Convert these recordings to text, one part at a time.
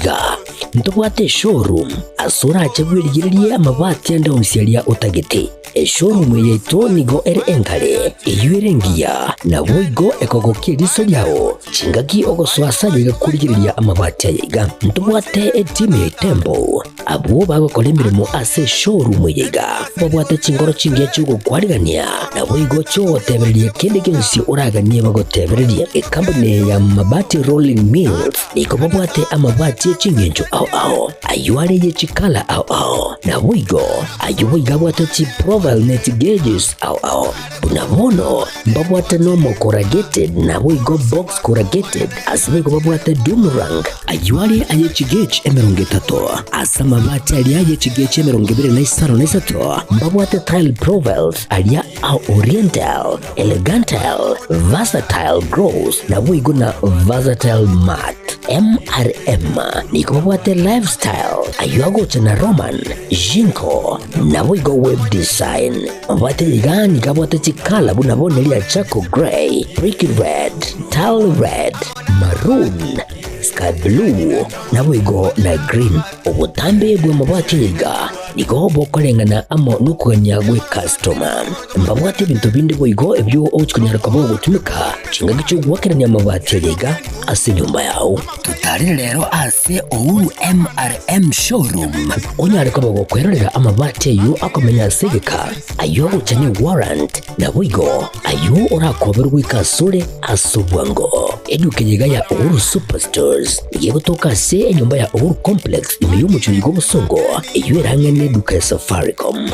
iga ntubwate showroom asura chagwirigirie amabati anda unsialia utagiti showroom yetu nigo ere enkare iyuerengia na boigo ekogokia riso yao chingaki ogoswasa yiga kurigiriria amabati yiga ntubwate time tembo abo bagokora imirimo ase showroom yiga babwate chingoro chingia chugo kwarigania na boigo cho tebererie kende gensi uraganie bagotebererie company ya mabati rolling mills niko babwate amabati chingenjo ao ayuare ye chikala ao na boigo ayuiga bwate chi profile net gauges ao bunamono babwate normal corrugated na boigo box corrugated asibe babwate boomerang ayuare aye chigage emerongetato asama mabati alia aye chigage emerongibere na isaro na isato babwate tile profiles alia au oriental elegantal versatile grows na boigo na versatile mat MRM niko babwate lifestyle ayuago chana roman jinko na boigo web design babwate ligani kabwate chikala bunabone lia chako gray brick red tile red maroon sky blue na boigo na green ubutambe bwe mabwate liga niko bokolengana amo nukuganya gwe customer mbabwate bintu bindi boigo ebyo ochkunyara kabo gutumika chinga gicho gwakeranya mabwate liga ase nyumba yao tutari rero ase Ouru MRM showroom onyare kabo gukwerera amabwate yu akomenya segeka ayo guchani warrant na boigo ayo urakoberwa ikasure asubwango eduke yiga ya Ouru Superstores igiye gutoka se enyumba ya Ouru Complex imiyumu chuyigo busongo eywerangene duka ya Safaricom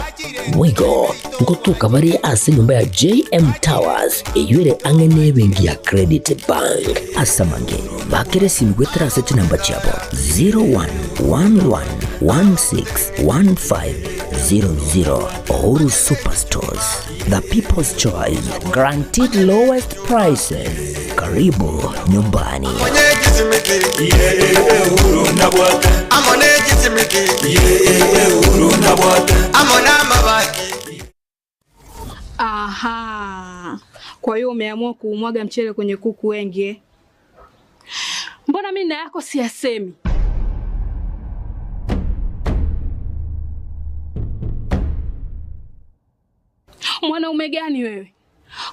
boigo ngotuka bari ase nyumba ya JM Towers eywere angene bengi ya Credit Bank asamange bakere simgwetera sete namba chabo 0111161500 Ouru Superstores, the people's choice, guaranteed lowest prices. Karibu nyumbani. Aha, kwa hiyo umeamua kuumwaga mchele kwenye kuku wengi. Mbona mimi na yako siyasemi? Mwanaume gani wewe?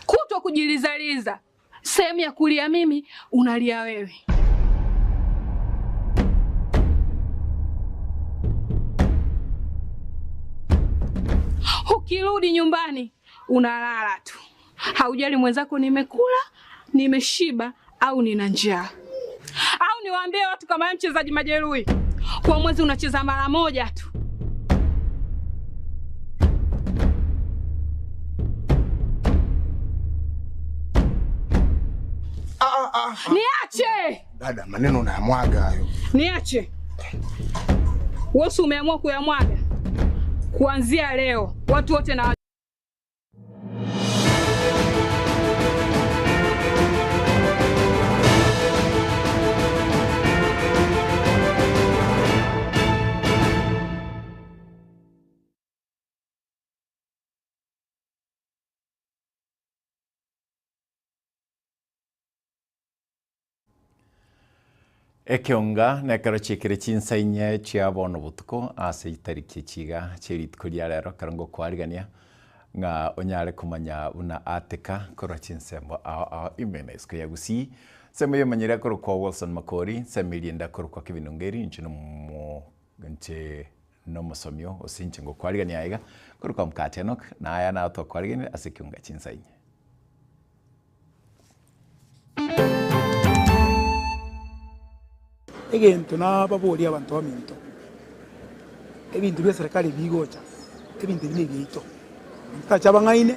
Kutwa kujilizaliza. Sehemu ya kulia mimi, unalia wewe. Ukirudi nyumbani, unalala tu. Haujali mwenzako nimekula, nimeshiba au nina njaa. Au niwaambie watu kama mchezaji majeruhi. Kwa mwezi unacheza mara moja tu. Niache! Dada, maneno unayamwaga hayo. Niache. Wewe umeamua kuyamwaga. Kuanzia leo, watu wote na Ekionga nekero chikire chinsainya chia bono butuko ase itariki chiga chiritko ria rero karongo kwarigania nga onyare kumanya una ateka koro chinsembo imena isko ya gusi semo yemanyira koro kwa Wilson Makori semilienda koro kwa Kevin Ongeri nchino mo nche no mosomyo osinchengo kwarigania aiga koro kwa mkatenok na aya na to kwarigania ase kionga chinsainya egento nababori abantu baminto ebintu bya serikali bigocha ebintu bine bito tacha bangaine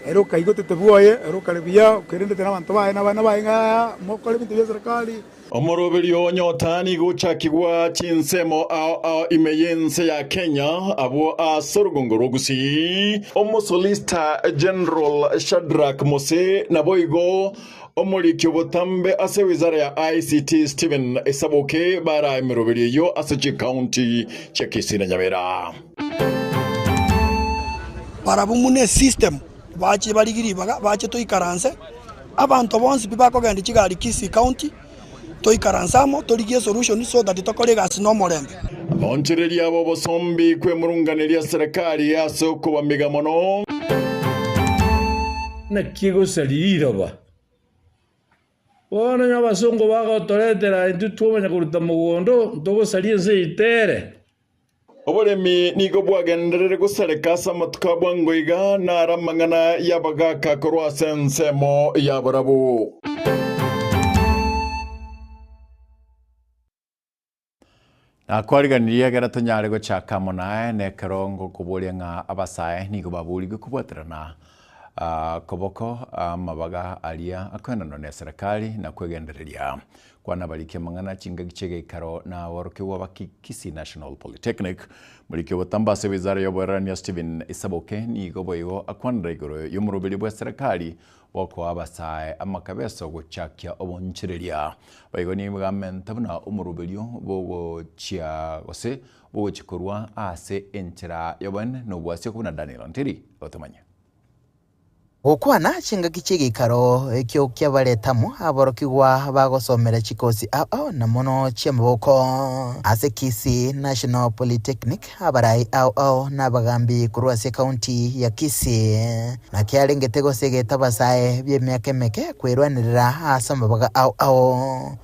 ero kaigo tetebuoye ero kalebia ukerende tena abantu bae na bana bae nga mokole ebintu bya serikali omoroberio nyotani guchakigwa chinsemo imeyense ya Kenya abo asorugongoro gusi omosolista General Shadrack Mose na boigo omuliki obutambe ase wizara ya ICT Stephen Esaboke bara emeroberiyo ase county chekisina Nyamira barabumune system bachi baligiri bachi to ikaranse abantu bonse bibakogenda kigali Kisii county toikaransamo torigie solution so that tokore gasi no morembe onchereria abo bosombi kwemurunganiria serikali ase okobamiga mono na kigosalirira ba bona nyabasongo bagotoretera intu twomenya kuruta mugondo ntogosalie nse itere oboremi nigo bwagenderere gusareka asa amatuka bwangoiga naramang'ana yabagaka korwa ase ensemo yaborabo. Na kwariganiria gera tonyare gochaka monae ne karongo kuboria ng'a abasae nigo baburigo kubwaterana koboko mabaga alia akwenda none serikali na kwegendereria kwana balikia mang'ana chingagi chege ikaro na waroke wa Kisii National Polytechnic mulike botambase wizara y'oborania Stephen Isaboke nigo boigo akwanda igoro y'omurubiri bwa serikali wako abasae amakabeso gochakia obonchereria baigo ni mugamenta buna omurubiri bo chia gose bo chikorwa ase enchera yobone no bwasio kuna Daniel Ntiri otomanya Gukwana chingagi chigikaro ekyo kyabaletamo aborokigwa bagosomera chikosi ao na mono chemaboko ase Kisii National Polytechnic abarai ao nabagambi kurwase county ya Kisii na kyalengete gosegeta basae byemyaka meke kwerwanirira asa mabaga ao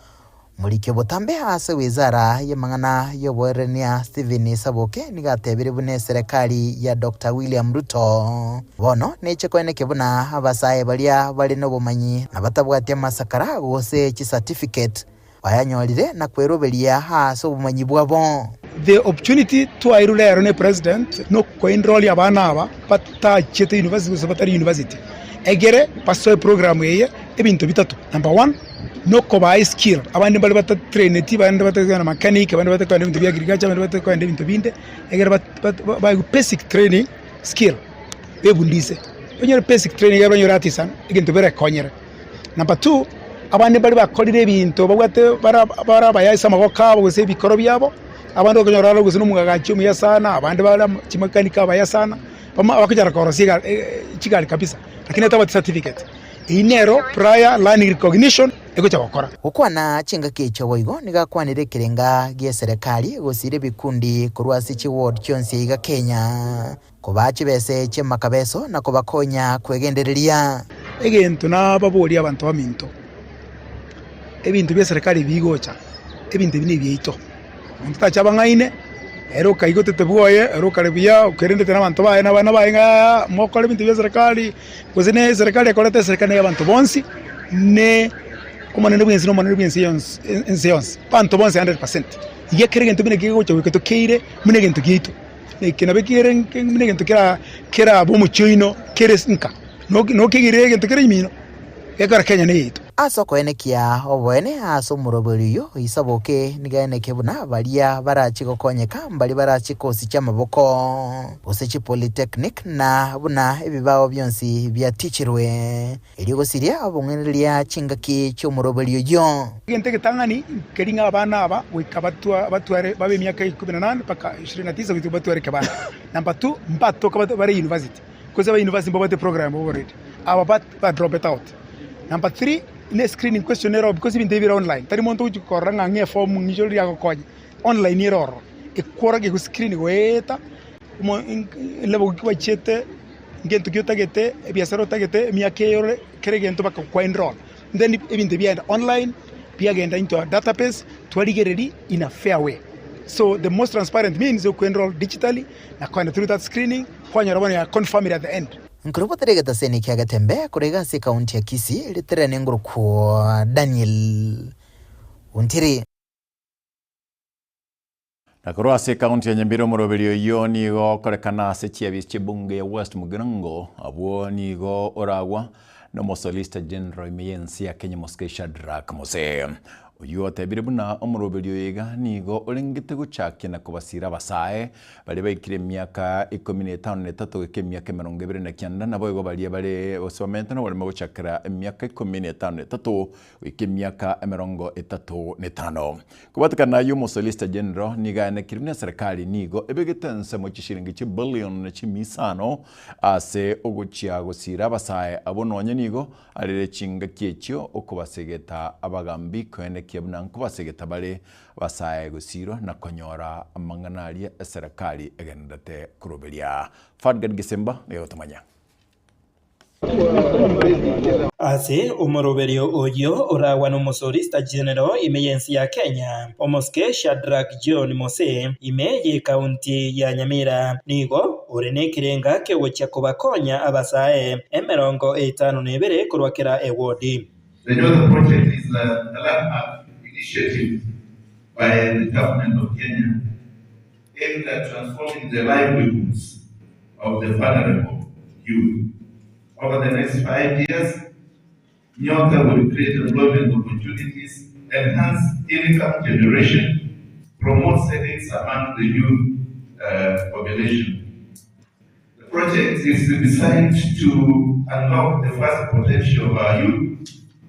mulike botambe ase wizara y'amang'ana y'oborania Stephen Isaboke nigatebire bune serikali ya Dr. William Ruto bono neche kweneke buna abasae balia bali no bumanyi na batabwate masakara gose chi certificate bayanyorire na kweroberia ase obumanyi bwabo. The opportunity to airulero ne president no koenroll abana aba pata chete university sabatari university egere paso program yeye ebintu bitatu. Number 1, no kobai skill abandi bali bata train ti bandi bata kana mechanic abandi bata kana bintu agriculture abandi bata kana bintu binde egere ba basic training skill bebundise onye basic training yaba nyora artisan egintu bere konyere. Number 2, abandi bali bakolire bintu babwate bara bayisa magoka bose bikoro byabo abandi okonyora rwo gusino mugagacho muya sana abandi bala chimakanika baya sana bakujara korosiga chigali kabisa lakini hata certificate inero prior learning recognition ego chakora ukwana chinga kicho boigo nigakwanire kirenga gie serikali gosire bikundi kurwasi chi ward chonse iga Kenya kubachi bese che makabeso na kubakonya kwegendereria egento na babori abantu baminto ebintu bya serikali bigocha ebintu bine byeito mutacha bangaine ero kaigo tetebwoye ero karibia ukerende tena abantu bae na bana bae mokole bintu bya serikali kuzine serikali yakolete serikali y'abantu bonsi ne kumanene bwensi no manene bwensi yons bantu bonsi 100% ye kerenge bine kigo cyo wiketo keire mune gento gito ne kina bekire mune gento kera bomu choino keres nka no kigire gento kere yimino ekara Kenya ne yito asoko enekia obwene aso muroberiyo Isaboke nigaeneke buna balia barachiko konyeka mbali barachikosi chamaboko osechi Polytechnic na buna ebibao byonsi bya teacherwe erigosiria abongeneria chingaki cyo muroberiyo yo gente ketangani keringa abana aba wikabatwa batware babe myaka 18 paka 29 bitu batware kabana. Number 2, mbato kabata bare university koze ba university mbabate program already aba bat drop it out. Number 3, ne screening questionnaire because ibintu bira online tari monto uchikoranga nge form ngijoli yako konye online error ikora ke screening weta mo lebo kwa chete ngento kyotagete ebiasaro tagete miake yore keregento baka kwa enroll then ibintu bia online bia genda into a database twaligereri in a fair way. So the most transparent means you can enroll digitally na kwa through that screening kwa nyarabana ya confirm it at the end. Nkurupoterega taseni kiaga tembe kurega si kaunti ya Kisii litere nguru kwa Daniel Ntiri na korwa se kaunti ya Nyambiro murobelio yoni go korekana se chiabi chibunge ya West Mugirango abo ni go oragwa no mosolista General Meyensi ya Kenya Mosque Shadrack Mose uyu atebire buna omurobelio yega nigo olengete guchakya na kubasira basae bali baikire myaka 15 ke myaka 29 na boygo bali bali osomenta no bali guchakira myaka 15 ke myaka 35 kubatikana yu mosolista General niga na kirina serikali nigo ebegetense mo chishiringi chi billion na chi misano ase oguchia gusira basae abononye nigo arire chinga kiechyo okubasegeta abagambi kwene kiabuna nkubasegeta bale basaye gusiro na konyora amanganaria serikali egendete kuroberia Fadgad Gisemba leo tamanya ase omoroberio oyo orawana omosorista general imeyensi ya Kenya omoske Shadrack John Mose imeye kaunti ya Nyamira nigo orenekirenga kegocha kubakonya abasae 52 kurwakira ewodi. The project is a landmark initiative by the government of Kenya aimed at transforming the livelihoods of the vulnerable youth. Over the next 5 years, Nyota will create employment opportunities, enhance income generation, promote savings among the youth population. The project is designed to unlock the vast potential of our youth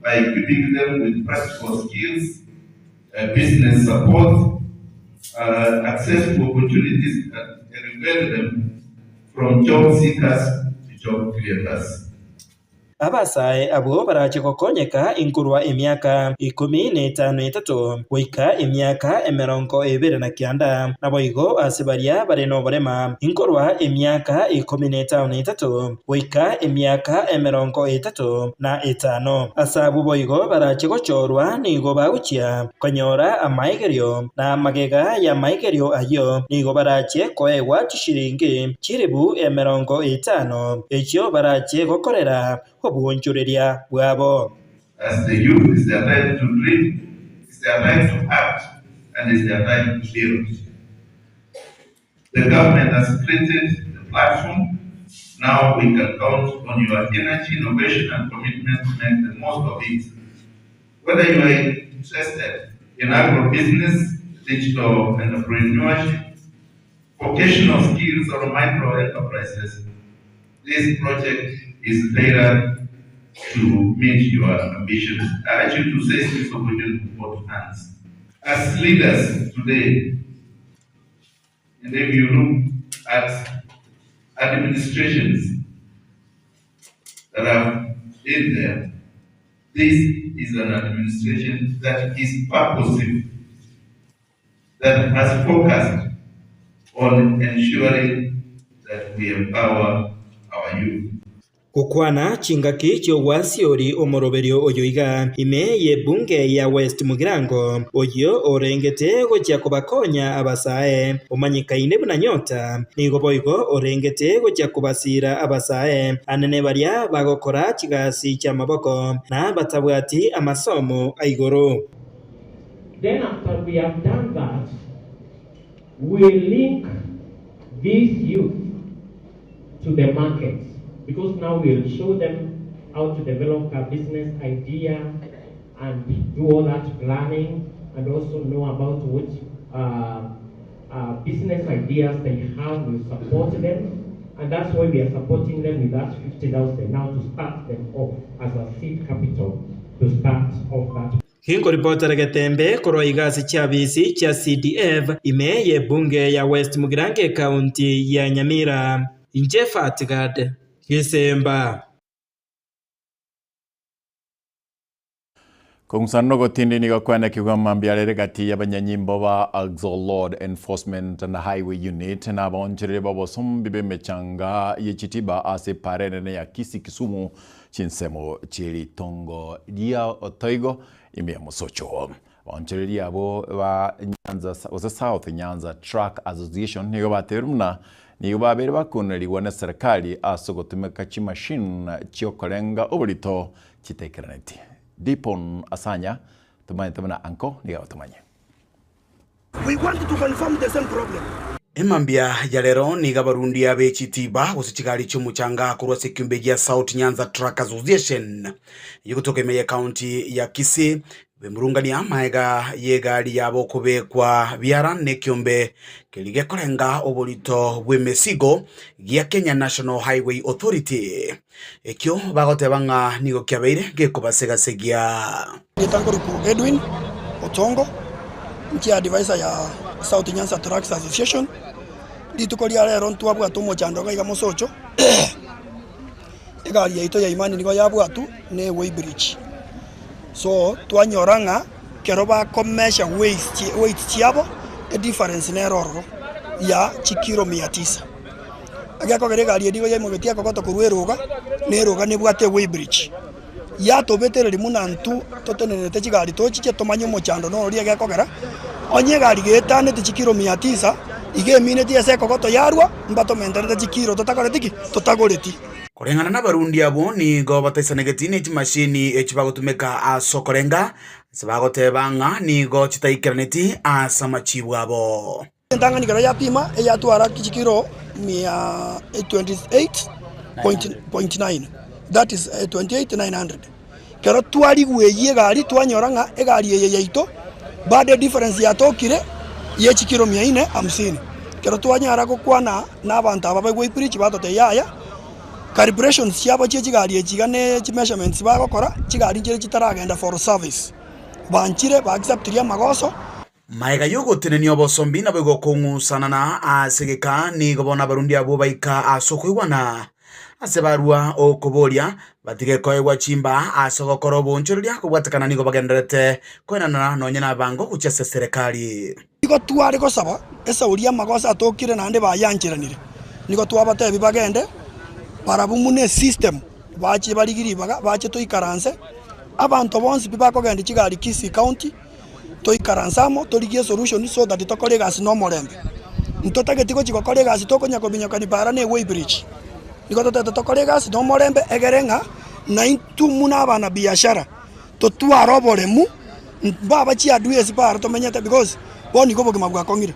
by equipping them with practical skills, business support, access to opportunities that elevate them from job seekers to job creators. Abasae abo barache kokonyeka inkurwa emyaka 15 goika emyaka 29 nabo igo asibaria bareno barema inkurwa emyaka 13 goika emyaka 35 asabu boigo barache gochorwa nigo bauchia konyora amaigerio na magega ya maigerio ayo nigo barache koewa chishiringi chiribu 50 ekyo barache gokorera obwonjoreria bwabo. As the youth, is their time to dream, it's their time to act, and it's their time to build. The government has created the platform. Now we can count on your energy, innovation, and commitment to make the most of it. Whether you are interested in agribusiness, digital entrepreneurship, vocational skills, or micro enterprises, this project is tailored to meet your ambitions. I urge you to seize this opportunity with both hands. As leaders today, and if you look at administrations that have been there, this is an administration that is purposive, that has focused on ensuring that we empower our youth. Kukwana chingaki kyo wasiori omoroberio oyoiga imeye bunge ya West Mugirango oyo orengete gocha kubakonya abasae omanyikaine buna Nyota nigo boigo orengete gocha kubasira abasae anene baria bagokora chigasi cha maboko na batabwati amasomo aigoro. Then after we have done that, we link these youth to the markets. Because now we'll show them how to develop a business idea and do all that planning and also know about what business ideas they have. We'll support them, and that's why we are supporting them with that 50,000 now to start them off as a seed capital to start off that. Hingo ripota Getembe koro igasi chabisi cha CDF imeye bunge ya West Mugirango County ya Nyamira. Inje Fadgad Gisemba. Kungsano gotindi nigo kwenda kiwa mambiarere gati ya banyanyimbo ba Axel Law Enforcement and Highway Unit na bonjere babo sombibe mechanga yechitiba ase parene ya Kisumu chinsemo chiri tongo dia otoigo ime musocho bonjere yabo ba Nyanza South Nyanza Truck Association nigo baterumna nigo babere bakuneriwa na serikali asogotumeka chi machine chiokolenga oburito chitekeraneti. Dipon Asanya, tumana anko ni gawatumanye. We want to confirm the same problem. Emambia ya lero ni gabarundi ya bechitiba usichigari chumuchanga kurwa sekiumbe ya South Nyanza Truck Association yukutoka imeye county ya Kisii bemurungani amaega yegari yabo kubekwa biara nekiumbe kelige kolenga obolito bwemesigo ya Kenya National Highway Authority ekyo bagotebanga nigo kyabeire gekubasegasegia Ngitangoruku Edwin Otongo nkia advisor ya South Nyanza Truck Association nditukoria lero ntwabwa tumo chandoga iga musocho egari yaito ya imani nigo yabwatu ne way bridge so twanyoranga kero bakomesha weight chiabo difference neroro ya chikiro 900 agakogera egari edigo yaimogetia kogoto kurweruga neruga nebwate weighbridge yatobetereri munantu totenenete chigari tochiche tomanye omochando norori agakogera onye gari getanete chikiro 900 igemine tiese kogoto yarwa mbatomenterete chikiro totakoretiki totagoreti kurengana na barundi abo nigo bataisanegeti chimashini echibagotumika asokorenga sibagotebanga nigo chitaikiraneti asamachibu abo ntanganikero yapima eyatwara kichikiro 28.9 that is 28,900 kero twari gweye egari twanyora nga egari eye yaito bade difference yatokire yechikiro 450 kero twanyara gukwana n'abantu aba bagwipirichi batote yaya calibrations cyabo cy'ikigari ekigane measurements bagakora kigari kire kitaragenda for service banchire ba acceptria magoso maiga yogoteneni obosombi na bego kongusana na asegeka ni gobona barundi abo baika asokoigwana asebarua okoboria batige koegwa chimba asogokoro bonchoria kubwatakana nigo bagenderete koenana nonye na bango kuchese serikali nigo tware gosaba esauria magoso atokire nande bayanchiranire nigo twabatebi bagende barabumune system bache barigiribaga bache toikaranse abantu bonse bibakogenda chigari Kisii County toikaransamo torigie solution so that tokoregas no morembe ntotagetiko chikokoregas tokonya kobinyokani para ne weighbridge niko tokoregas no morembe egerenga na intu muna abana biashara totwaroboremu baba chi advice para tomenyete because boni gobo kimagwa kongire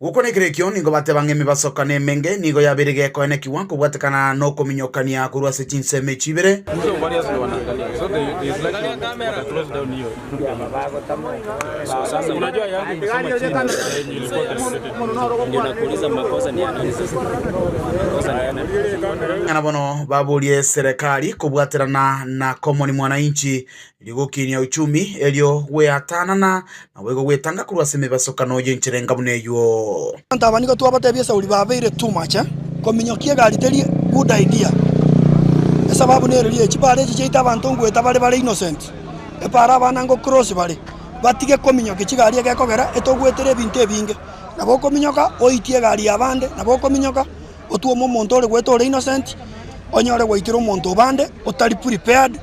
guko nekirekio ningo batebang'emi basokane menge nigo yabirige koene kiwango bwatekana no kominyokania kurwa sechinse mechibere ngana bono babulie serikali kubwaterana na common mwananchi iligokinia uchumi elio weatanana na wego wetanga kurwa seme basokano yenchirenga buneyo ntabaniko twabatebye sauri babeire too much kominyokie gari teri good idea sababu nereri echibare chicheita abantu ngweta bale innocent epara bana ngo cross bale batige kominyoke chigari egekogera etogwetere ebintu ebinge nabo kominyoka oitie gari abande nabo kominyoka otuomo omonto ore gweta ore innocent onyore gwaitira omonto bande otari prepared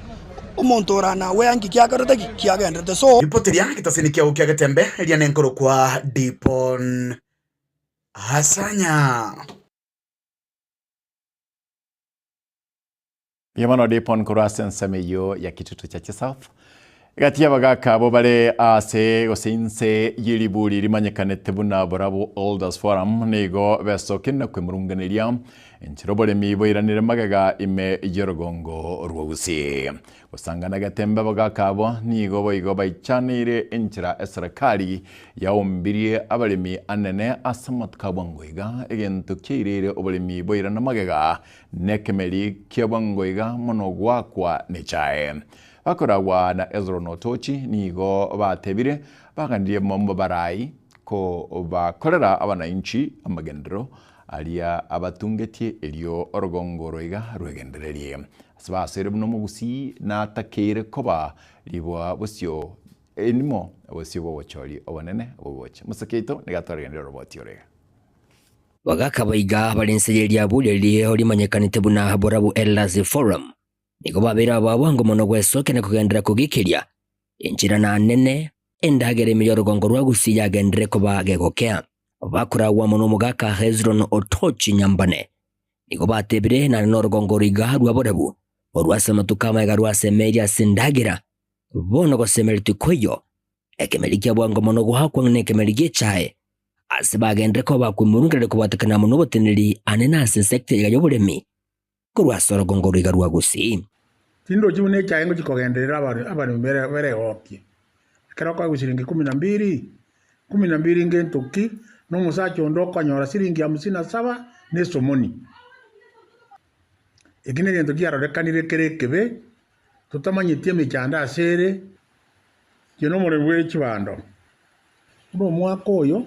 omonto orana weangi kiakaroteki kiagendete so ripoteria kitasini kia ukia getembe elia nenkoro kwa Dipon Hasanya yamano Dipon kurasen semeyo ya kitutu cha South gatia bagaka bo bare ase gosinse yiriburi rimanyekanete buna borabo Elders Forum nego besokinna kwemurunganiria enchirobole miboiranire magaga ime yorogongo rwusi usangana gatemba bagakabo nigo boigo baichanire enchira esrakali yaombirie abalimi anene asamat kabwangoiga egento kirire obalimi boirana magaga nekemeli kyabwangoiga monogwa kwa nechae bakoragwa na Ezra Notochi nigo batebire bagandiye mombo barai ko bakorera abananchi amagendero alia abatungetie elio orogongoroiga rwegendererie asbasere buno mugusi na takere koba libwa busyo enimo busyo bochori obonene oboche musakeito negatorgendero roboti orega bagakabaiga balensereria bulerie olimanyekanite buna borabu Elders Forum nigo babera babango mono gwesoke ne kugendera kugikiria injira na nene endagere miyorugongo rwagusi yagendere koba gegokea bakuragwa mono mugaka Hezron Otochi Nyambane nigo batebire na norugongo riga rwaborabu orwasa matukama egarwase media sindagira bono gosemeriti koyo ekemelikia bwango mono guhakwa nekemeligie chae asibagendere koba kwimurungire kubatakana mono boteneri anena sekte yayoburemi kurwasa orugongo riga rwagusi tindo chibune chae ngo chikogenderera abantu bere opye kero kwa gusiringi 12 ngentoki no musacho ndoko anyora siringi 57 ne somoni egine gento kiarorekanire kerekebe tutamanyitie michanda asere kino muri bw'ekibando bo mwaka oyo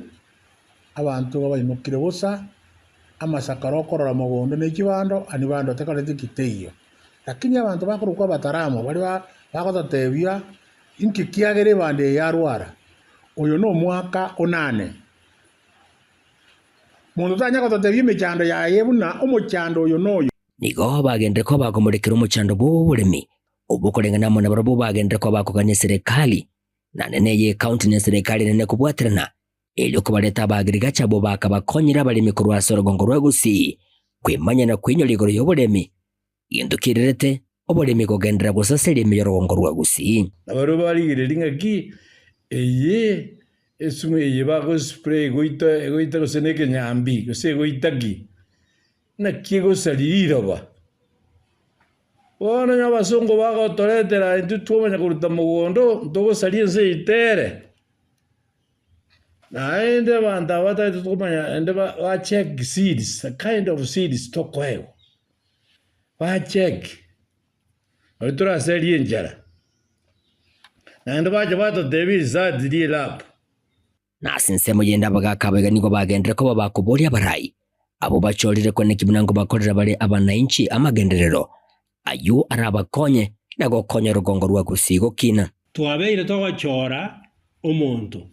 abantu babainukire busa amasakaro okorora mugondo n'ekibando ani bando tekorete kiteyo lakini abantu bakorukwa bataramu bali bagotatebia inki kiagere bande yarwara oyo no mwaka onane mundu tanya gototebia emechando yaye buna omochando oyo noyo nigo bagende ko bakomurikira omochando bw'oburemi obukorengana na barabo bagende ko bakogania serikali na nene ye county ne serikali nene kubwatirana ili kubaleta abagirigacha bo bakabakonyera abalimi kurwasa orugongo rwa Gusii kwimanya na kwinyora igoro y'oburemi yindukirerete oburemi kugendera gusaseria emiyo orugongo rwa Gusii abaro barigirira ngaki eye esume ye bago spray goita goseneke nyambi gose goitaki na kiego salirira ba bona nyabasongo bagotoretera intu twomanya kuruta mugondo ntogo salie nse itere na ende banda bata twomanya ende ba check seeds, a kind of seeds tokoeo ba check otura salie njara na ende ba jabato devi za dili lap na sinsemo yenda bagakabega nigo bagendere ko babakuboria barai abo bachorire kwene kibinango bakorera bari abananchi amagenderero ayu arabakonye na gokonya rugongo rwa Gusii gokina twabeire togochora omuntu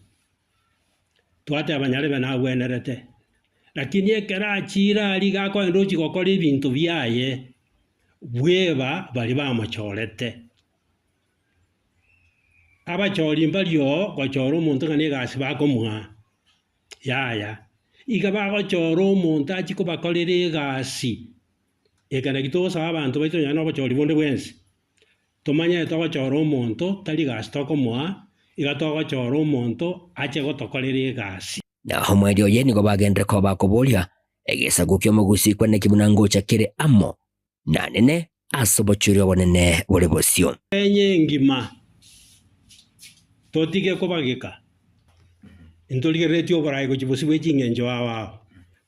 twate abanyare bana gwenerete lakini ekerachira ali gako ndochi gokora ebintu byaye bweba bali bamachorete abachori mbalio gochora omuntu ngane gasi bakomwa yaya iga bagochora omuntu achiko bakorere gasi ekana gitosa abantu baito nyana bachori bonde bwensi tomanya togochora omuntu tali gasi tokomwa iga togochora omuntu ache gotokorere gasi naho mweri oye nigo bagendere ko bakoboria egesagukio mu Gusii kwene kibunango chakire amo na nene asobochuri obonene bore bosio enye ngima totige kobagika intoligere oborai gochibosi bwechingenjo awa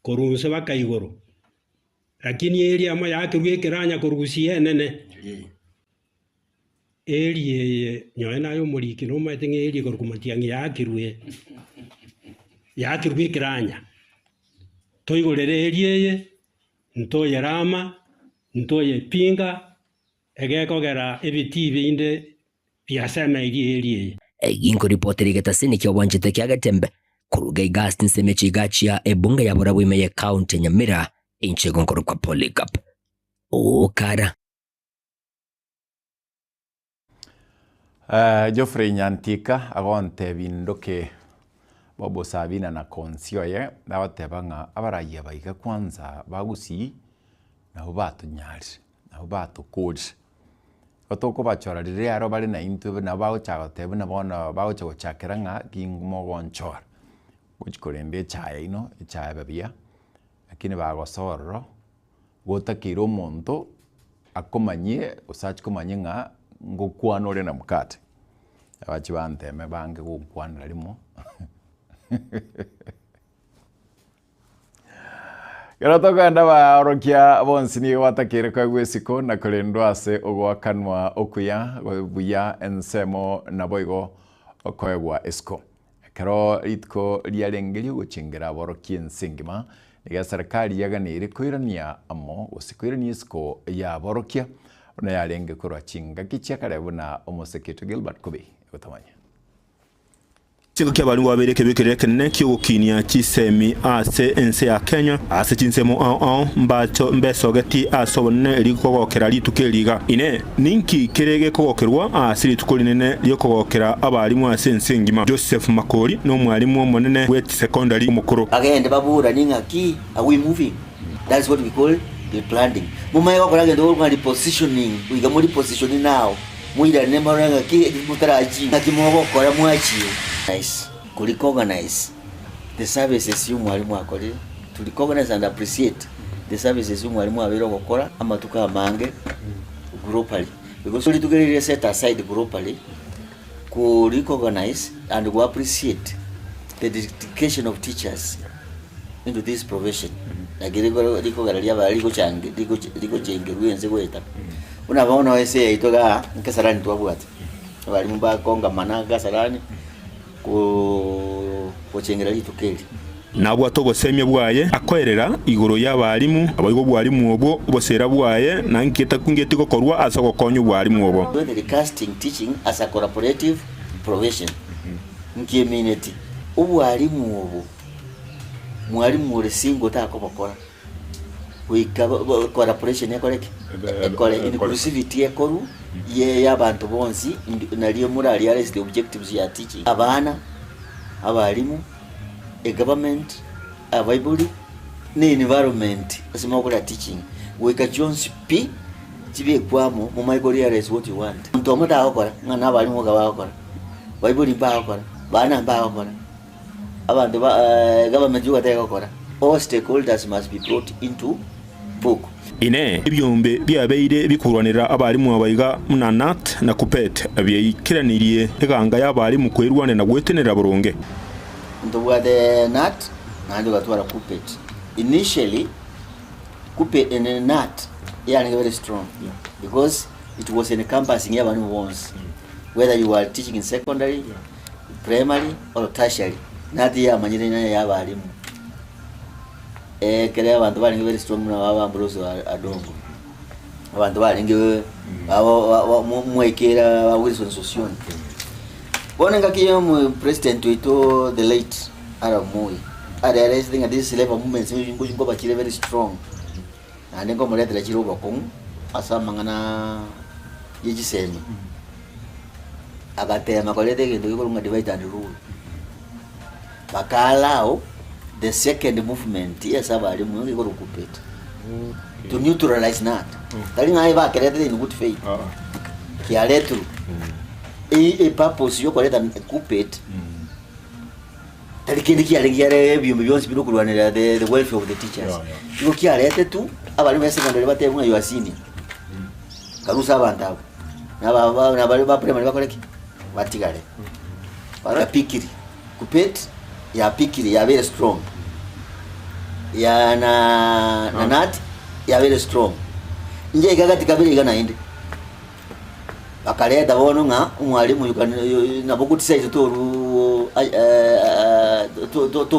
korunse bakaigoro lakini eri ama yakirwe kiranya korugusie nene eri nyoena yo muliki no maitenge eri korukumatiangi yakirwe kiranya toigorere eri ntoye rama ntoye pinga egekogera ebitibe inde biasema eri eginko ripoteri getasini kyo wanjite kya gatembe kuruga igasti nsemechi gachia ebunga ya bora bwime ya county Nyamira inche gonkoro kwa Polycarp okara Geoffrey Nyantika agonte bindoke bobo Sabina na konsio ye nabatebanga abaraye baiga kwanza bagusii na ubato nyari na ubato coach otoko bachora rire aro bari na into na bawo chagotebu na bona bawo chagochakera nga kingumo gonchora guchikorende chaye ino chaye babia lakini bagosoro gotakira omonto akomanye usachi komanye nga ngokwanore na mukate abachi banteme bange gokwanira limo Gerotoganda baorokia bonsini watakire kwa gwesiko na kolendo ase ogwakanwa okuya buya ensemo na boigo okoegwa esko kero ritko liarengeli guchingira borokia nsingima niga serikali yaganire koirania amo usikwirania esko ya borokia na yarenge korwa chinga kichia karebu na omoseketo Gilbert Kobe gutamanya Chinga kia balungu wabere kebekere kene kio kinia chisemi ase ense ya Kenya ase chinsemo mbacho mbeso geti asobone eriko kerali tukeliga ine ninki kerege kogokerwa ase litukolinene lyokogokera abalimu ase ensengima Joseph Makori no mwalimu monene wet secondary mukuru agende babura ningaki are we moving that's what we call the planting mumaye wakoraga ndo ngali positioning we gamuri positioning now muira nemoranga ki mutaraji nakimogo kora mwachi nice could recognize the services you mwalimu akore to recognize and appreciate the services you mwalimu abiro gukora ama tukamange globally because we together set aside globally could recognize and we appreciate the dedication of teachers into this profession like liko garalia bali ko change liko chenge ruenze gweta unabaona wese itoga nkasarani twabwata bali mba konga managa sarani ko chengera litukeli nabwo togosemia bwaye akoerera iguru ya balimu abayigo bwalimu obo bosera bwaye na nkita kungeti gokorwa asa gokonyo bwalimu obo the recasting teaching as a collaborative profession community ubwalimu obo mwalimu ule singo ta kobokora wika collaboration yakoreke ekole inclusivity ekoru ye yabantu bonsi naliyo muri realize the objectives ya teaching abana abalimu a government abaibuli ni environment asema ko teaching wika Jones P tibe kwamo mu my realize what you want mtu amada akora ngana abalimu ga bakora baibuli ba akora bana ba akora abantu government yuko takora all stakeholders must be brought into book ine ibyombe byabeire bikurwanira abalimu abayiga munanat na kupet abyikiranirie eganga y'abalimu kwerwane na gwetenera burunge ndo the nat nandi gatwara kupet initially kupet and nat yani very strong because it was in a campus in y'abalimu once whether you are teaching in secondary primary or tertiary nati ya manyire y'abalimu kere abantu bali very strong na baba ambroso adongo abantu bali nge abo mwekera Wilson Sossion bonenga kiyo mu president wito the late Arab Moi are raising at this level movements ngo bachire very strong ande ngo muletera chiro bakon asamangana yijisemi agatema kolete ngendo yikolunga divide and rule bakalao the second movement yes abalimu ngiko kupeta to neutralize that tali ngai ba kerete in good faith kia letu e purpose yo koleta kupeta tali kindi kia lengiare byumbi byonsi bino kulwanira the welfare of the teachers iko kia lete tu abalimu ya secondary batemwa yo asini karusa abantabo na bali ba primary bakoleki batigale para pikiri kupeta ya pikiri ya very strong ya na nat ya very strong nje ikagati kabiri igana inde bakaleta bono nga umwalimu na bokuti size to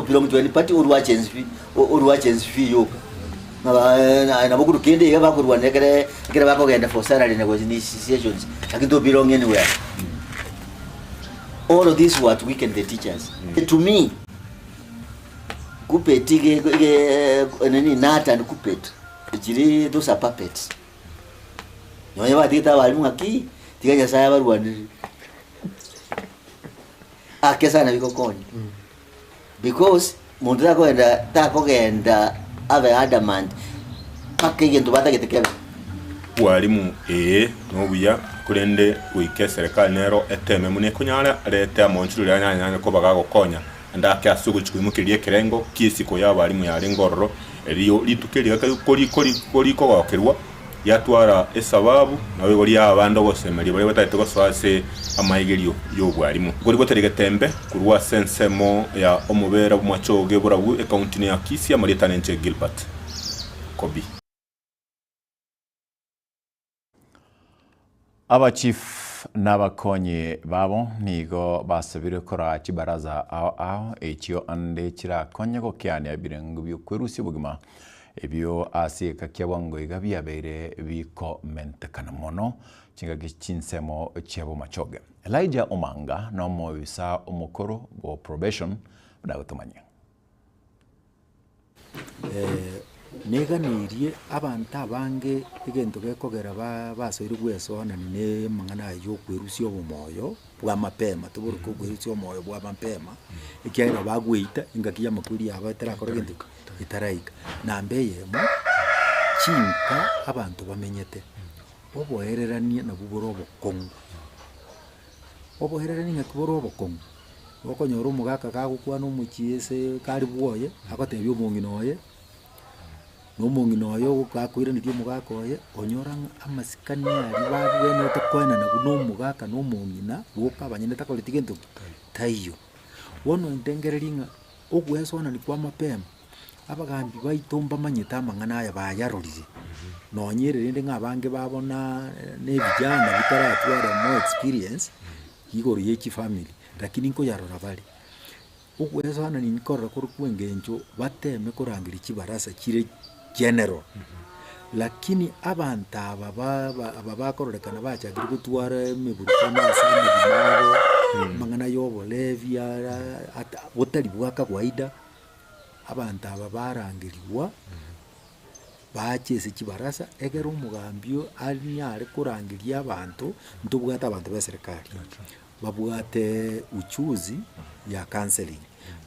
belong to any party or watches fee yo na bokuti kende bakurwana kere bakogenda for salary negotiations lakini to belong anywhere. All of this what weaken the teachers. To me, Kupet nani nat and Kupet, those are puppets. You never did our Lumaki, Tigaya Saber one. Akesana Vicocon. Because Mondrago and Taco and other adamant packing into what I get the cabin. Walimu no buya kurende wike serikali nero eteme mune kunyara leta monchuru yanyanya ko bagago konya ndake asugu chikuimukirie kirengo kisiko y'abalimu ya ringorro eriyo litukiriga kori ko wakerwa yatwara esababu nawe gori abando gosemeri bari batayite goswase amayigerio y'obwalimu gori goterega tembe kurwa sensemo ya omubera bumwachoge burabu account ya Kisi ya Maritane nche Gilbert Kobi. Aba chief n'abakonyi babo nigo basabire kora kibaraza ao ekyo ande kira konyego kyane abirengo byokwerusi bugima ebyo asika kyabongo igabyabere bikomente kana mono kinga gichinsemo cyabo machoge Elijah Omanga no mobisa umukoro bo probation badagutumanya neganirie abantu abange egento gekogera basoire gwesona ne mangana yo kwerusio omoyo bwa mapema tuburu ko kwerusio omoyo bwa mapema ikiaira bagwita ingakiya makuri abatera kora gento itaraika nambeye mo chinka abantu bamenyete obohererania na buboro bokongo obohererania kuboro bokongo okonyora omugaka kagukwa no muchiese kari bwoye akotebyo monginoye nomonginoyo gakwira ndio mugaka oye onyora amasikani ari babwene takwana na guno mugaka no mongina boka banyene takoleti gento taiyo wono ndengereringa ogwesona ni kwa mapema abagambi baitomba manyeta mangana aya bayarorire nonyerere ndi ngabange babona ne bijana bitaratwara more experience igoro yechi family lakini nko yarora bali okwesoana ninkorora korokwa engencho bateme korangeri chibarasa chire general lakini abantu aba bakororekana bachakire gutwara emiburukana asana bimabo mangana yobolevia butari bwa kawaida abantu aba barangeriwa bachese chibarasa egera omugambio anyare kurangeria abantu ntubwata abantu ba serikali babwate uchuzi ya counseling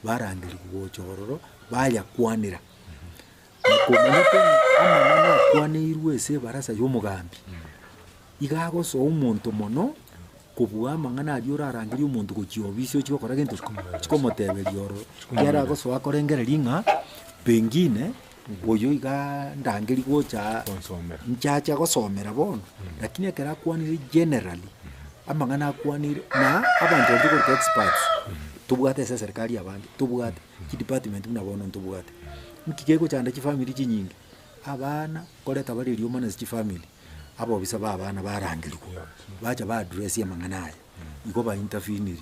barangeri kugochororo bayakwanira nakomanyete amana kwanirwe ese barasa y'omugambi igago so umuntu mono kubwa mangana abyora arangeri umuntu kuchiobisyo chikokora gento chikomoteberioro yara go so akorengere linga pengine oyo iga ndangeri gocha nchacha gosomera bono lakini akera kwanire generally amangana kwanire na abantu ndiko experts tubwate esa serikali abandi tubwate ki department muna bono tubwate nkigeko cyanda ki family kinyingi abana koleta bali liyo mana zi family abo bisaba abana barangirwa bacha ba address ya mangana aya iko ba intervenir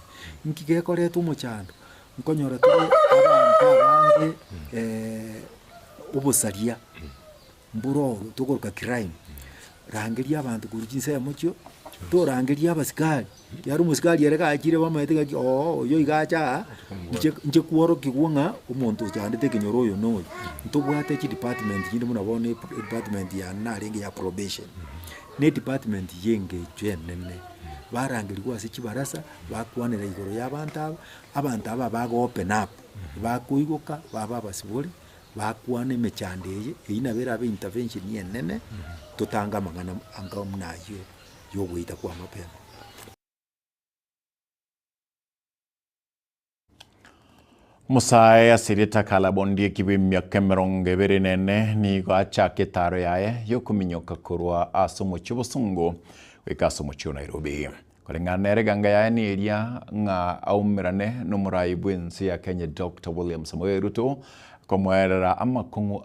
nkigeko leto umuchando nkonyora tube abantu abange ubusaria mburo tukoruka crime rangeria abantu kurujinse mucyo to rangeria abasikali yari umusikali yereka akire bamayete ki yo igacha nje kuoro kigwanga umuntu cyandite kinyoro yo no ntubwate ki department yindi munabone department ya narenge ya probation ne department yenge cyenene barangerirwa se kibarasa bakwanira igoro y'abantu aba bago open up bakuigoka baba basibule bakwane mechandeye inabera be intervention yenene tutanga mangana anga mnayo yo gwita kwa mapema Musae asirita kalabondi kibimya kemeronge berenene ni gwacha ketaro yae yokuminyoka kurwa asomuchi busungu wikasomuchi Nairobi kulingana eriganga yae ni eria nga aumirane numurai bwensi ya Kenya Dr. William Samoei Ruto komwerera amakungu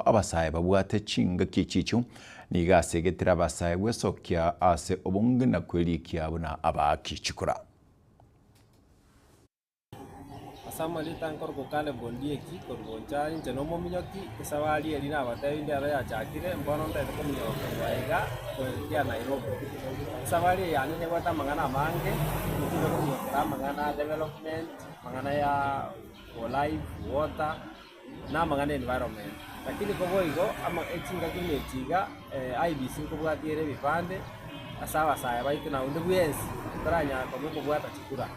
abasaye babwate chinga kichichu ni gasegetira abasaye wesokia ase obungi na kwelikia abuna abakichikura Sama litangkor kokale bondie ki korboncha inche no mominyoki esawali elina batayo ndi ara ya chakire mbono nda ko minyo kwaiga ya Nairobi sawali ya ne wata mangana mange mutindo ko minyo mangana development mangana ya life water na mangana environment lakini ko boigo ama echinga kimetiga IBC ko bwatiere bipande asawa saya baitu na unde bwensi taranya ko bwata chikura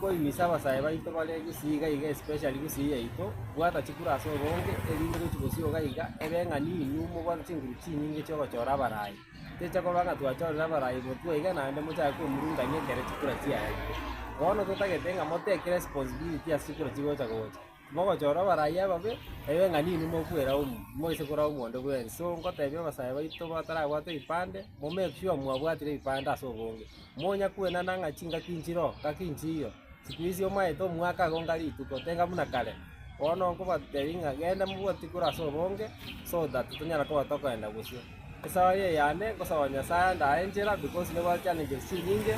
ko imisaba saye baito bale gusiga iga especially gusiya ito bwata chikura so bonge elinde gusiga gaiga ebenga ni nyumo bwa chingiri chinyinge cyo bachora barayi techa ko banga twachora barayi bo twiga na ende mucha ko murunga nyekere chikura chiya bono tutagetenga mote responsibility asikura chigo cha gocha mogo chora barayi babe ebenga ni nyumo kwera mo ise kora umondo bwe so ngotebyo basaye baito batara bwate ipande mo make sure mwabwatire ipande aso bonge monya kuena nanga chinga kinchiro kakinchiyo siku hizi omaeto mwaka gongali tukotenga muna kale ono ko bateringa genda mubatikura so bonge so that tunyara ko batoka enda gusyo esa ye yane ko sawanya sanda enjera because ne bachane je nyinge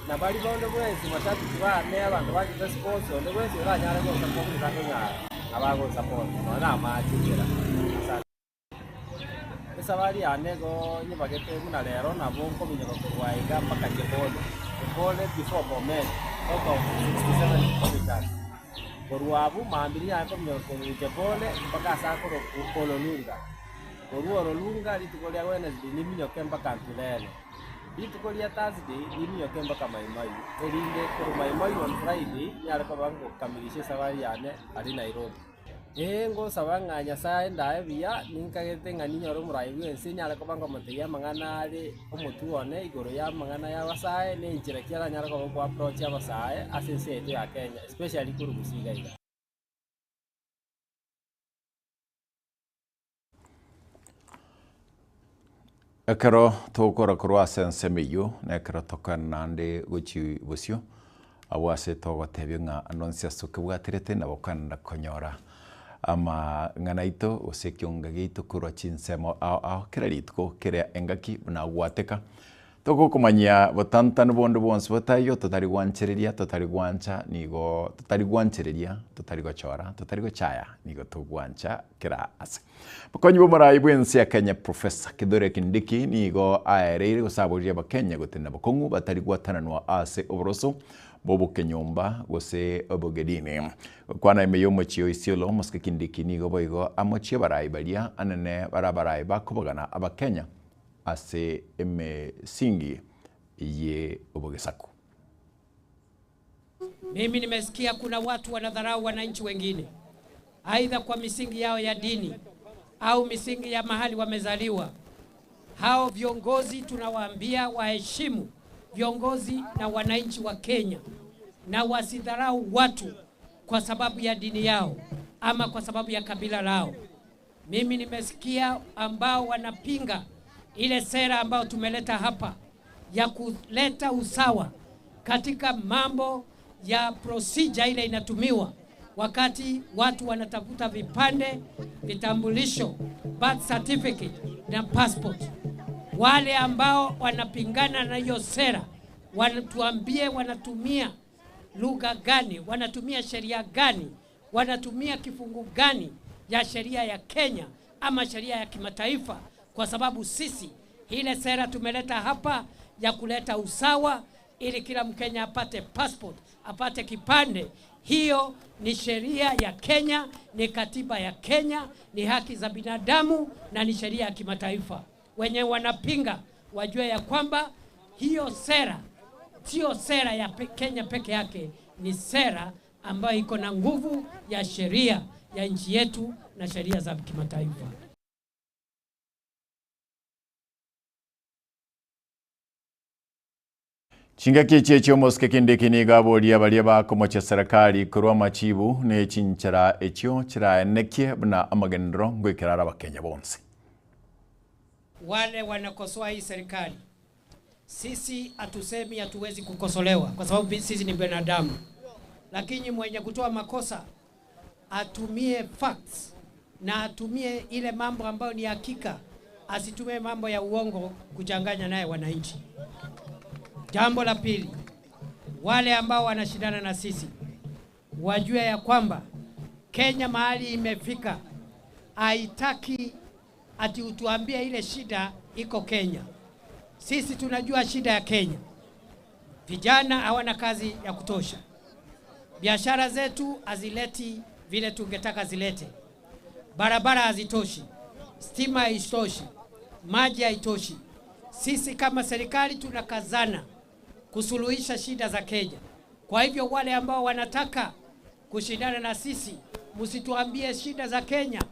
na bali bondo bwezi matatu kwa ne abantu baki response ndo bwezi ra nyara ko support kango nya abago support na machira esa bali yane go nyibagete muna lero na bonko binyako kwaiga mpaka jebole before moment out of 67 kilometers. Koruabu maambiri yako mnyoko mjebole mpaka sako kololunga. Kololunga litukolia Wednesday ni minyoke mpaka Ntulele. Litukolia Thursday ni minyoke mpaka Maimayu. Elinde ko Maimayu on Friday yale ko bango kamilishe safari yane ali Nairobi. Ngo sabanga nyasaye ndaye biya ninkagete ngani nyoro murayi wensi nyale ko bango mateya mangana ali omutuone igoro ya mangana ya basaye ne injira kyara nyara ko ko approach ya basaye asense eto ya Kenya especially kuru gusiga ida ekero tokora kurwa sense meyo nekero tokana nde guchi busyo awase togo tebyo nga announce suke bwatirete na bokana konyora ama nganaito osekionga gitu kurwa chinsemo kera litko kera engaki na gwateka tugukumanyia botantanu bondo bonse botayo tutari gwanchereria tutari gwancha nigo tutari gwanchereria tutari gochora tutari gochaya nigo tugwancha kira ase bakonyi bomorai bwensi ya Kenya Professor Kithure Kindiki nigo aereire gusaburia bakenya gutena bakongu batari gwatananwa ase oboroso bobo kenyomba gose obogedini kwana imeyomo chio isiolo moske Kindiki nigo boigo amochie barai baria anene barabarai bakobagana abakenya ase emesingi ye obogesaku. Mimi nimesikia kuna watu wanadharau wananchi wengine, aidha kwa misingi yao ya dini au misingi ya mahali wamezaliwa. Hao viongozi tunawaambia waheshimu viongozi na wananchi wa Kenya na wasidharau watu kwa sababu ya dini yao ama kwa sababu ya kabila lao. Mimi nimesikia ambao wanapinga ile sera ambayo tumeleta hapa ya kuleta usawa katika mambo ya procedure ile inatumiwa wakati watu wanatafuta vipande, vitambulisho, birth certificate na passport. Wale ambao wanapingana na hiyo sera wanatuambie wanatumia lugha gani, wanatumia sheria gani, wanatumia kifungu gani ya sheria ya Kenya ama sheria ya kimataifa, kwa sababu sisi ile sera tumeleta hapa ya kuleta usawa ili kila Mkenya apate passport, apate kipande. Hiyo ni sheria ya Kenya, ni katiba ya Kenya, ni haki za binadamu na ni sheria ya kimataifa. Wenye wanapinga wajue ya kwamba hiyo sera sio sera ya Kenya peke yake, ni sera ambayo iko na nguvu ya sheria ya nchi yetu na sheria za kimataifa. Chinga kiche chomoske Kindiki niga boria baria bakomocha serikali kurwa machibu ne chinchara echio chira enekie buna amagendro gwikirara abakenya bonse. Wale wanakosoa hii serikali, sisi hatusemi hatuwezi kukosolewa kwa sababu sisi ni binadamu, lakini mwenye kutoa makosa atumie facts na atumie ile mambo ambayo ni hakika, asitumie mambo ya uongo kuchanganya naye wananchi. Jambo la pili, wale ambao wanashindana na sisi wajue ya kwamba Kenya mahali imefika haitaki ati utuambie ile shida iko Kenya. Sisi tunajua shida ya Kenya. Vijana hawana kazi ya kutosha. Biashara zetu hazileti vile tungetaka zilete. Barabara hazitoshi. Stima haitoshi. Maji haitoshi. Sisi kama serikali tunakazana kusuluhisha shida za Kenya. Kwa hivyo wale ambao wanataka kushindana na sisi, msituambie shida za Kenya.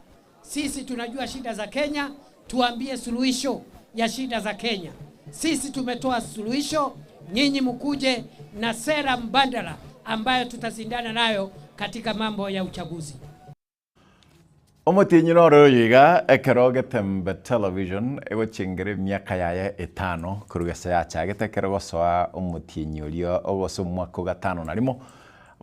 Sisi tunajua shida za Kenya, tuambie suluhisho ya shida za Kenya. Sisi tumetoa suluhisho, nyinyi mkuje na sera mbadala ambayo tutashindana nayo katika mambo ya uchaguzi. Omotinyi noro yiga ekeroge tembe television ego chingere myaka yaye 5 kurugesa yacha getekero gosoa omotinyi olio ogoso mwaka 5 narimo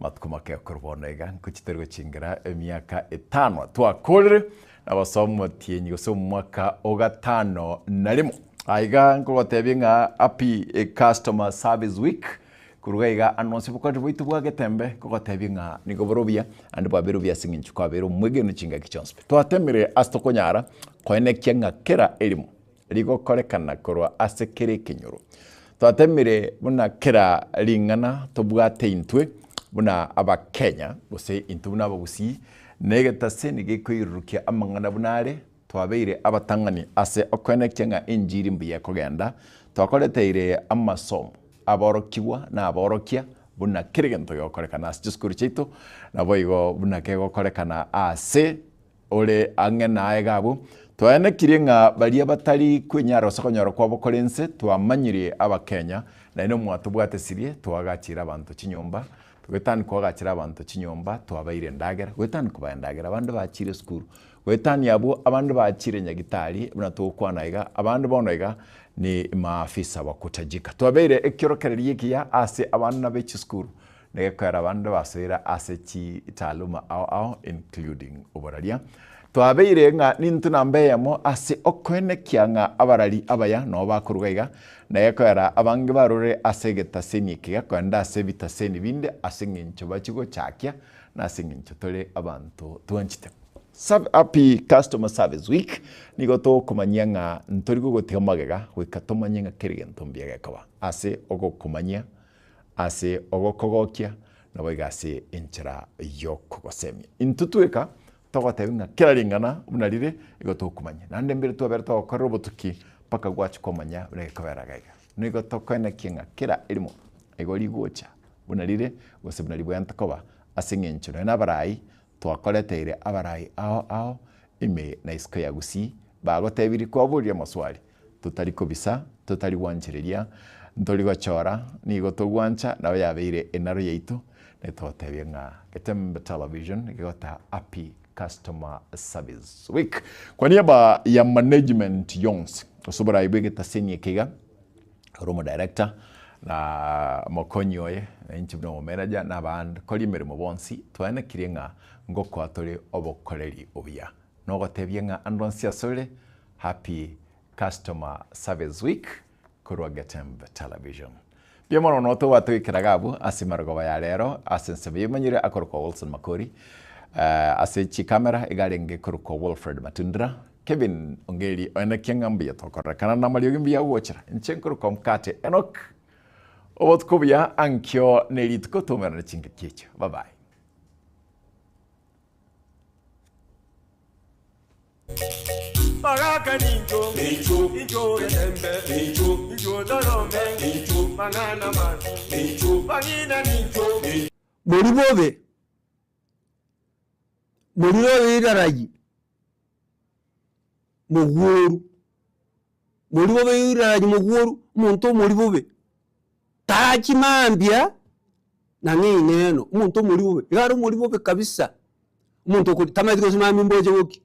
matukuma ke kurbonega kuchitergo chingera myaka 5 twakorere abasomo omotinyi goso mwaka 5 narimo aiga ngogotebinga api customer service week kurugaiga anonsi bukati bwitu bwagetembe kogotebinga nigoborobia andi bwaberobia singinchu kwabero mwege nuchinga kichonspe twatemire astokonyara koenekia ngakera elimu ligo korekana korwa asekere kinyoro twatemire buna kera lingana tobwate intwe buna abakenya bose intu buna babusi negetase nigikoirukia amangana bunare twabeire abatangani ase okoenekia nga injiri mbiye kogenda twakoreteire amasomo aborokiwa na aborokia buna kirigento yokorekana ase skuru chito na boigo buna kego korekana ase ole angena aegabu twaenekirie nga baria batari kwinyara sokonyoro kwa bokorense twamanyire abakenya na ino mwatu bwatesirie twagachira abantu chinyomba gwetani kwagachira abantu chinyomba twabaire ndagera gwetani kuba ndagera abandi bachire skuru gwetani abo abandi bachire nyagitari buna tukwanaiga abandi bonoiga ni maafisa wa kutajika twabeire ekirokererie kia ase abana bechi skuru negekwera bandu baswira ase chi taaluma ao including oboraria twabeire ng'a nintu nambeyamo ase okwenekia ng'a abarari abaya no bakurugaiga negekwera abange barore ase getaseni ikiga kwenda ase bitaseni binde ase ng'encho bachigochakia na ase ng'encho tore abantu twanchite. Happy Customer Service Week nigo tokumanyia ng'a ntori gogotiga magega gwika tomanye ng'a keri gento mbia gekoba ase ogokumanyia ase ogokogokia na boiga ase enchera yokogosemia intutweka togotebi ng'a kera ringana bunarire igo tokumanya nande mbere twabere togokorera obotuki paka gwachi komanya buregekobera gaiga nigo tokoenekia ng'a kera erimo igo rigocha bunarire gose bunari bwantakoba ase ng'encho na abarai twakoreteire abarai ao ime na isiko ya gusi bagotebiri kwaburia maswali tutari kubisa tutari gwanchereria ntori gochora nigo togwancha nawe yabeire enaro yaitu netotebia ng'a Getembe Television igota Happy Customer Service Week kwa niaba ya management yonse osobora ibege taseni kiga romo director na mokonyoye na inchibno manager na band koli mirimo bonsi twana kirenga ngoko atore obokoreri obia no gotebia ng'a andonsia sore Happy Customer Service Week kurwa Getembe Television bia mono no to watu ikiragabu asimargo ya lero asense manyire akorko Wilson Makori ase chi camera igarenge kurko Wilfred Matundra Kevin Ongeri ona kiangambia tokora kana na malio gimbia wochera nchenkuru komkate Enoch obotkobia ankyo neritko tomera chingekecho bye bye. Baraka ninjo, ninjo Getembe, ninjo dorome, ninjo mangana man, ninjo bangina ninjo. Moribobe, moribobe iraraji, mogworu, moribobe iraraji mogworu, monto moribobe. Tachi mambia, na neno, monto moribobe, igaro moribobe kabisa, monto kuri tamadiko simambi mboje woki.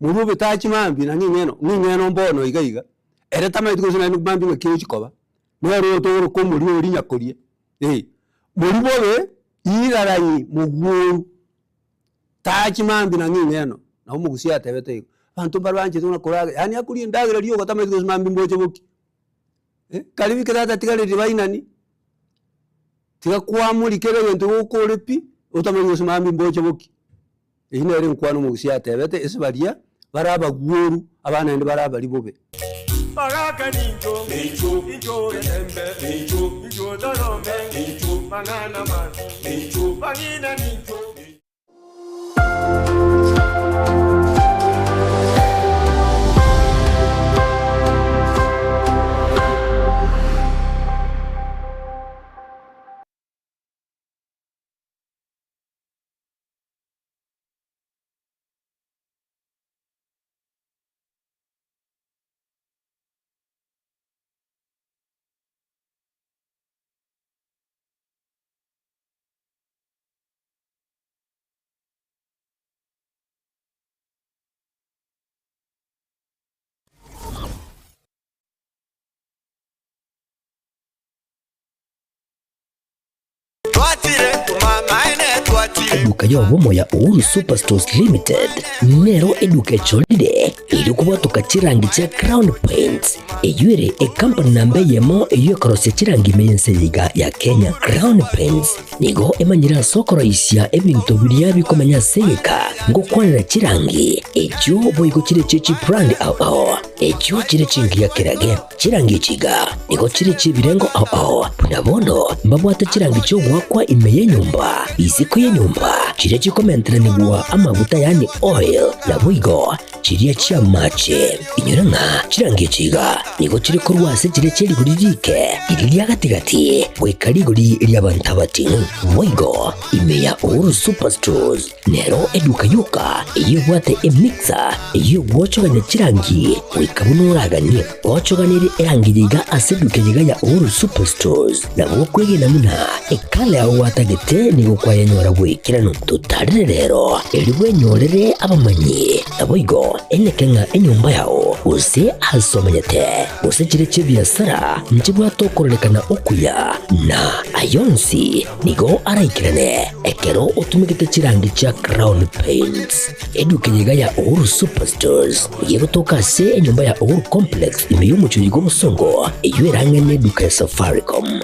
Muribobe tachi mambi na ng'eno mbono igaiga ere tama itiko sina mambi ngakiro chikoba nwero to ko muri ori nyakorie muribobe irarayi muguru tachi mambi na ng'eno na umugusi atebete bantu barwanje tuna koraga yani akuri ndagira riyo gatama itiko mambi mboje boki kalibi kadata tigale ribainani tiga kwa muri kere wento ko repi utama itiko mambi mboje boki ine ere nkwano umugusi atebete esibaria baraba gworu abana ndi baraba libobe Baraka ninjo, ninjo Getembe, ninjo dorome, ninjo mangana man, ninjo bangina ninjo. Eduka ya obomo ya Uhuru Superstores Limited nero eduka cholide ili kubatoka chirangi cha Crown Paints eyuere company nambe yemo eyo korose chirangi meyense yiga ya Kenya. Crown Paints nigo emanyira sokoro isya ebintu biriya bikomanya seka ngo kwanira chirangi ekyo boyiko chire chechi brand ao ekyo chire chingi ya kirage chirangi chiga nigo chire chibirengo ao punabono mbabwata chirangi cyo gwakwa imeye nyumba iziko ye nyumba chire chikomentera nigwa amavuta yani oil na buigo chiriya chia mache inyuranga chirangi chiga nigo chire kurwase chire cheri guririke iriya gatigati bwekariguri iriya bantabatinu buigo imeya Uhuru Superstores nero eduka yuka iyo bwate emixer iyo gwochoganya chirangi wikabunuraganye gwochoganire erangiriga aseduke yiga ya Uhuru Superstores na bwokwege namuna ekale aho watagete nigo kwayanyora gwikirano tutarire rero eri bwenyorere abamanyi na buigo enekenga enyumba yao use asomanyete use chireche biasara njibwa tokorelekana okuya na ayonsi nigo araikirane ekero utumikite chirangi cha Crown Paints edukenyega ya Uhuru Superstores yegotoka se nyumba ya Uhuru Complex imeyumucho yigo musongo eyuerangene duka ya Safaricom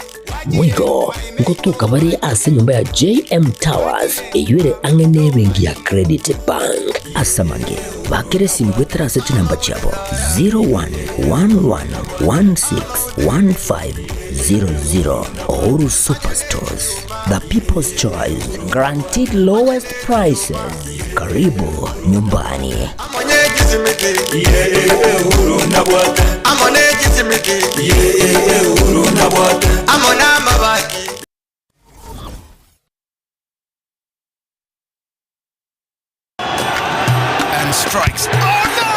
mwigo ngotoka bari ase nyumba ya JM Towers eyuere angene bengi ya Credit Bank asamange bakere simu gwetera seti namba chabo 0111161500 Uhuru Superstores, the people's choice, guaranteed lowest prices. Karibu nyumbani. And strikes. Oh no!